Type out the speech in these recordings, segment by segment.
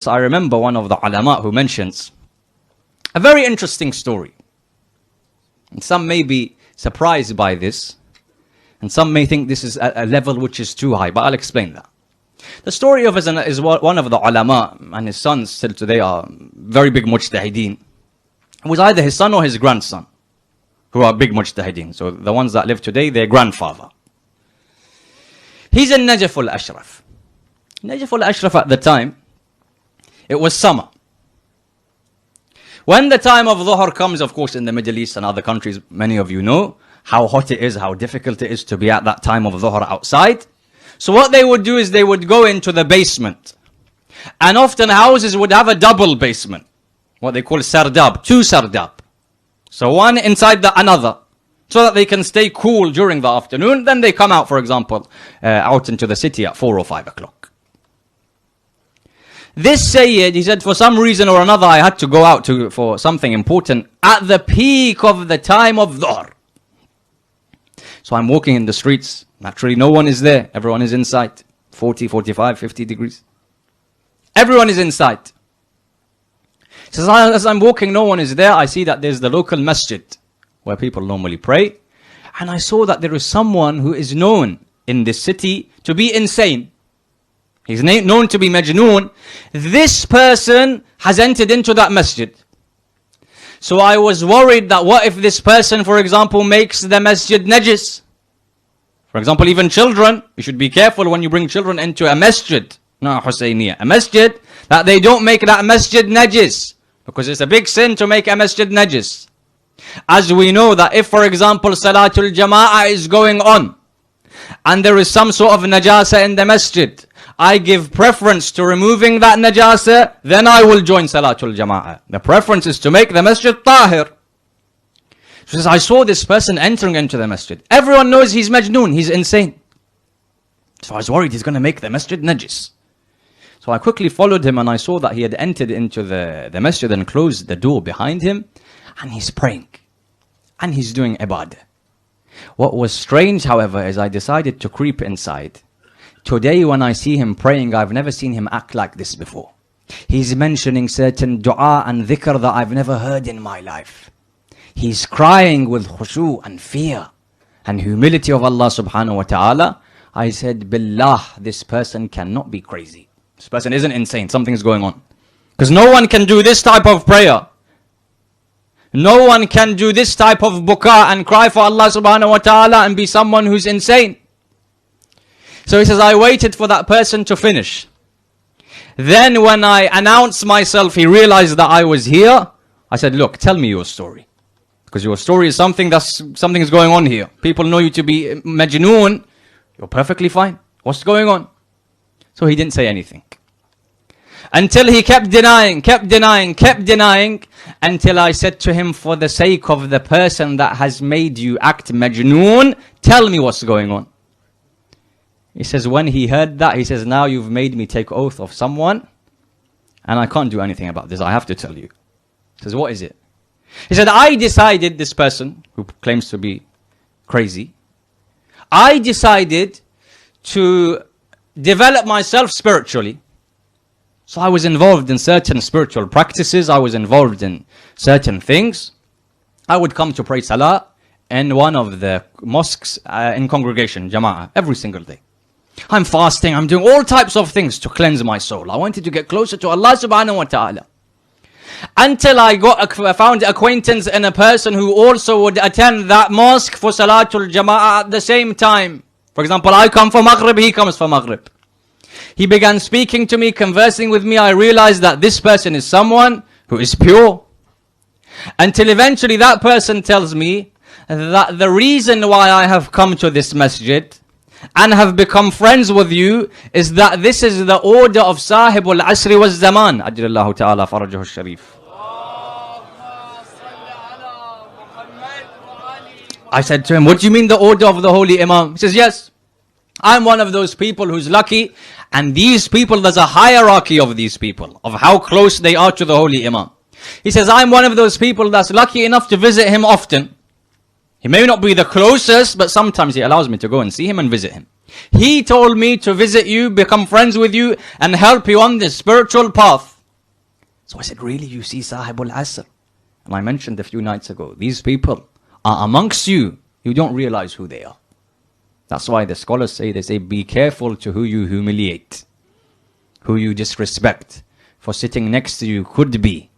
I remember one of the ulama who mentions a very interesting story. And some may be surprised by this, and some may think this is a level which is too high, but I'll explain that. The story of is one of the ulama, and his sons still today are very big mujtahideen. It was either his son or his grandson who are big mujtahideen. So the ones that live today, their grandfather. He's in Najaf al-Ashraf. Najaf al-Ashraf at the time, it was summer. When the time of Dhuhr comes, of course, in the Middle East and other countries, many of you know how hot it is, how difficult it is to be at that time of Dhuhr outside. So what they would do is they would go into the basement. And often houses would have a double basement. What they call sardab, two sardab. So one inside the another. So that they can stay cool during the afternoon. Then they come out, for example, out into the city at 4 or 5 o'clock. This Sayyid, he said, for some reason or another, I had to go out for something important at the peak of the time of Dhuhr. So I'm walking in the streets. Naturally, no one is there. Everyone is inside. 40, 45, 50 degrees. Everyone is inside. So as I'm walking, no one is there. I see that there's the local masjid where people normally pray. And I saw that there is someone who is known in this city to be insane. He's known to be Majnoon. This person has entered into that masjid. So I was worried that what if this person, for example, makes the masjid najis? For example, even children, you should be careful when you bring children into a masjid. No, Husayniyah. A masjid, that they don't make that masjid najis. Because it's a big sin to make a masjid najis. As we know that if, for example, Salatul Jama'ah is going on, and there is some sort of najasa in the masjid, I give preference to removing that najasa, then I will join Salatul Jama'ah. The preference is to make the masjid tahir. She says, I saw this person entering into the masjid. Everyone knows he's Majnoon, he's insane. So I was worried he's going to make the masjid najis. So I quickly followed him and I saw that he had entered into the masjid and closed the door behind him. And he's praying. And he's doing ibadah. What was strange, however, is I decided to creep inside. Today when I see him praying, I've never seen him act like this before. He's mentioning certain dua and dhikr that I've never heard in my life. He's crying with khushu and fear and humility of Allah subhanahu wa ta'ala. I said, Billah, this person cannot be crazy. This person isn't insane. Something's going on. Because no one can do this type of prayer. No one can do this type of buka and cry for Allah subhanahu wa ta'ala and be someone who's insane. So he says, I waited for that person to finish. Then when I announced myself, he realized that I was here. I said, look, tell me your story. Because your story is something is going on here. People know you to be Majnoon. You're perfectly fine. What's going on? So he didn't say anything. Until he kept denying, until I said to him, for the sake of the person that has made you act Majnoon, tell me what's going on. He says, when he heard that, he says, now you've made me take oath of someone, and I can't do anything about this. I have to tell you. He says, what is it? He said, I decided, this person who claims to be crazy, I decided to develop myself spiritually. So I was involved in certain spiritual practices. I was involved in certain things. I would come to pray salah in one of the mosques in congregation, jama'ah, every single day. I'm fasting. I'm doing all types of things to cleanse my soul. I wanted to get closer to Allah subhanahu wa ta'ala. Until I found acquaintance in a person who also would attend that mosque for Salatul Jama'ah at the same time. For example, I come for Maghrib, he comes for Maghrib. He began speaking to me, conversing with me. I realized that this person is someone who is pure. Until eventually that person tells me that the reason why I have come to this masjid and have become friends with you is that this is the order of Sahib al-Asri wal-Zaman. Ajjallahu ta'ala farajahu al-Sharif. I said to him, what do you mean the order of the Holy Imam? He says, yes. I'm one of those people who's lucky, and these people, there's a hierarchy of these people, of how close they are to the Holy Imam. He says, I'm one of those people that's lucky enough to visit him often. He may not be the closest, but sometimes he allows me to go and see him and visit him. He told me to visit you, become friends with you, and help you on this spiritual path. So I said, really, you see Sahibul Asr? And I mentioned a few nights ago, these people are amongst you. You don't realize who they are. That's why the scholars say, be careful to who you humiliate, who you disrespect. For sitting next to you could be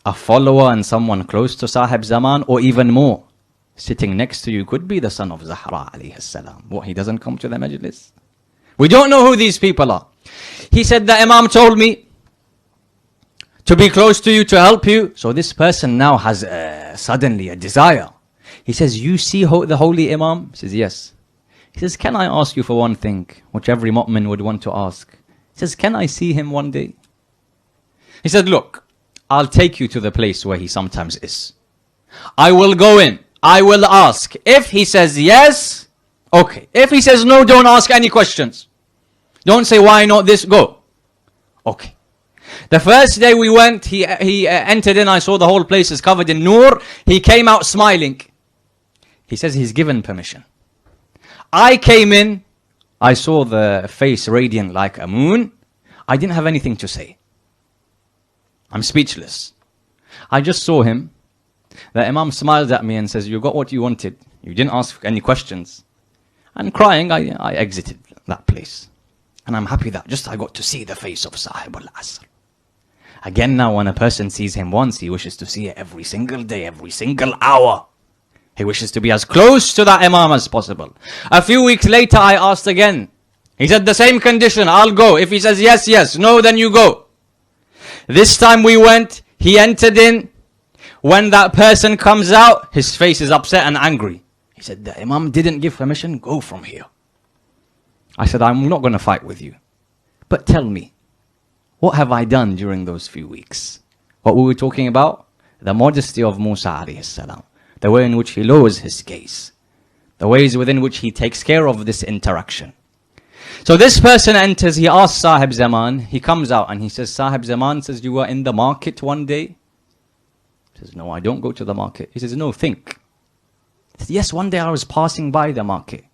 a follower and someone close to Sahib Zaman, or even more. Sitting next to you could be the son of Zahra alayhi salam. What, he doesn't come to the majlis? We don't know who these people are. He said, the Imam told me to be close to you, to help you. So this person now has suddenly a desire. He says, you see the holy Imam? He says, yes. He says, can I ask you for one thing, which every mu'min would want to ask? He says, can I see him one day? He said, look, I'll take you to the place where he sometimes is. I will go in. I will ask. If he says yes, okay. If he says no, don't ask any questions. Don't say, why not this? Go. Okay. The first day we went, he entered in. I saw the whole place is covered in nur. He came out smiling. He says he's given permission. I came in. I saw the face radiant like a moon. I didn't have anything to say. I'm speechless. I just saw him. The Imam smiles at me and says, you got what you wanted. You didn't ask any questions. And crying, I exited that place. And I'm happy that just I got to see the face of Sahib al-Asr. Again now, when a person sees him once, he wishes to see it every single day, every single hour. He wishes to be as close to that Imam as possible. A few weeks later, I asked again. He said, the same condition, I'll go. If he says yes, yes. No, then you go. This time we went, he entered in. When that person comes out, his face is upset and angry. He said, the Imam didn't give permission, go from here. I said, I'm not going to fight with you. But tell me, what have I done during those few weeks? What were we talking about? The modesty of Musa alayhi salam. The way in which he lowers his gaze. The ways within which he takes care of this interaction. So this person enters, he asks Sahib Zaman, he comes out and he says, Sahib Zaman says, you were in the market one day? He says, no, I don't go to the market. He says, no, think. He says, yes, one day I was passing by the market.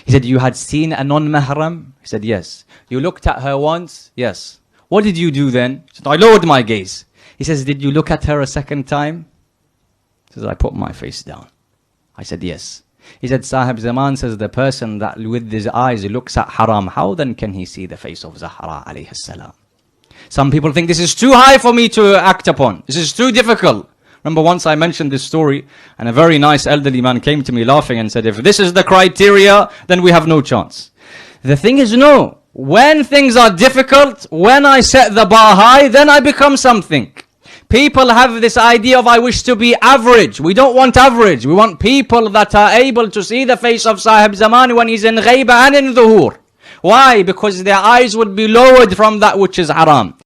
He said, you had seen a non-mahram? He said, yes. You looked at her once? Yes. What did you do then? He said, I lowered my gaze. He says, did you look at her a second time? He says, I put my face down. I said, yes. He said, Sahib Zaman says, the person that with his eyes looks at haram, how then can he see the face of Zahra alayhi salam? Some people think this is too high for me to act upon. This is too difficult. Remember once I mentioned this story and a very nice elderly man came to me laughing and said, if this is the criteria, then we have no chance. The thing is, no. When things are difficult, when I set the bar high, then I become something. People have this idea of I wish to be average. We don't want average. We want people that are able to see the face of Sahib Zaman when he's in ghaiba and in dhuhur. Why? Because their eyes would be lowered from that which is haram.